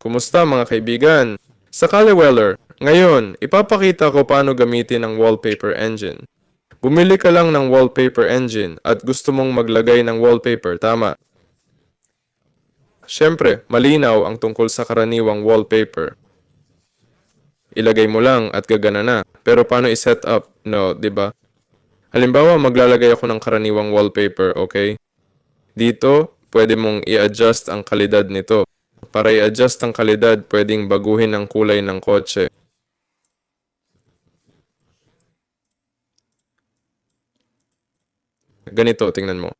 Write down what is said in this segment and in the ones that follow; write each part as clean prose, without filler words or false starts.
Kumusta mga kaibigan? Sakali Weller, ngayon, ipapakita ko paano gamitin ang wallpaper engine. Bumili ka lang ng wallpaper engine at gusto mong maglagay ng wallpaper, tama? Siyempre, malinaw ang tungkol sa karaniwang wallpaper. Ilagay mo lang at gagana na. Pero paano i-set up? No, 'di ba? Halimbawa, maglalagay ako ng karaniwang wallpaper, okay? Dito, pwede mong i-adjust ang kalidad nito. Para i-adjust ang kalidad, pwedeng baguhin ang kulay ng kotse. Ganito, tingnan mo.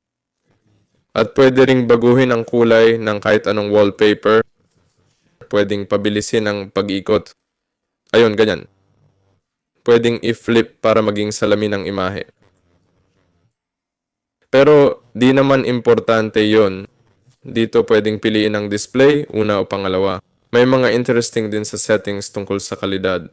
At pwede ring baguhin ang kulay ng kahit anong wallpaper. Pwedeng pabilisin ang pag-ikot. Ayun, ganyan. Pwedeng i-flip para maging salamin ng imahe. Pero di naman importante yon. Dito pwedeng piliin ang display, una o pangalawa. May mga interesting din sa settings tungkol sa kalidad.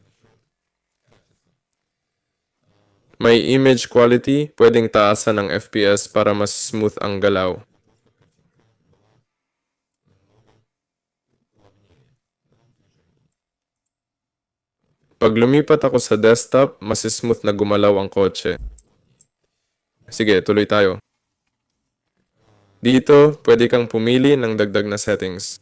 May image quality, pwedeng taasan ng FPS para mas smooth ang galaw. Pag lumipat ako sa desktop, mas smooth na gumalaw ang kotse. Sige, tuloy tayo. Dito, pwede kang pumili ng dagdag na settings.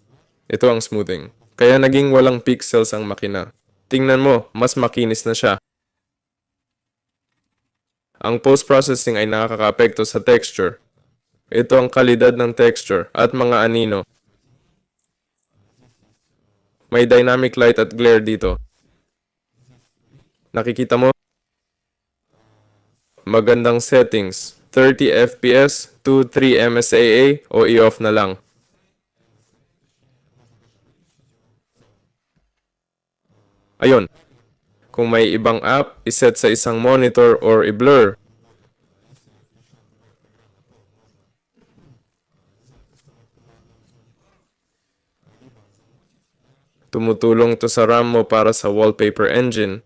Ito ang smoothing. Kaya naging walang pixels ang makina. Tingnan mo, mas makinis na siya. Ang post-processing ay nakakaapekto sa texture. Ito ang kalidad ng texture at mga anino. May dynamic light at glare dito. Nakikita mo? Magandang settings. 30 FPS, 2-3 MSAA o i-off na lang. Ayun. Kung may ibang app, iset sa isang monitor or i-blur. Tumutulong to sa RAM mo para sa wallpaper engine.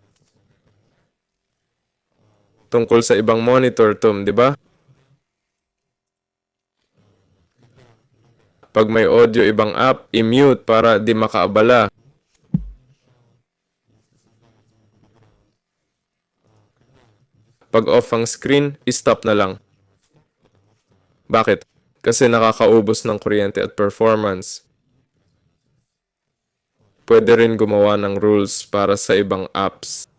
Tungkol sa ibang monitor, Tom, di ba? Pag may audio ibang app, i-mute para di makaabala. Pag off ang screen, i-stop na lang. Bakit? Kasi nakakaubos ng kuryente at performance. Pwede rin gumawa ng rules para sa ibang apps.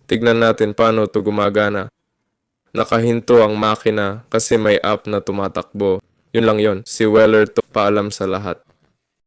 Tignan natin paano ito gumagana. Nakahinto ang makina kasi may app na tumatakbo. Yun lang yon. Si Weller to paalam sa lahat.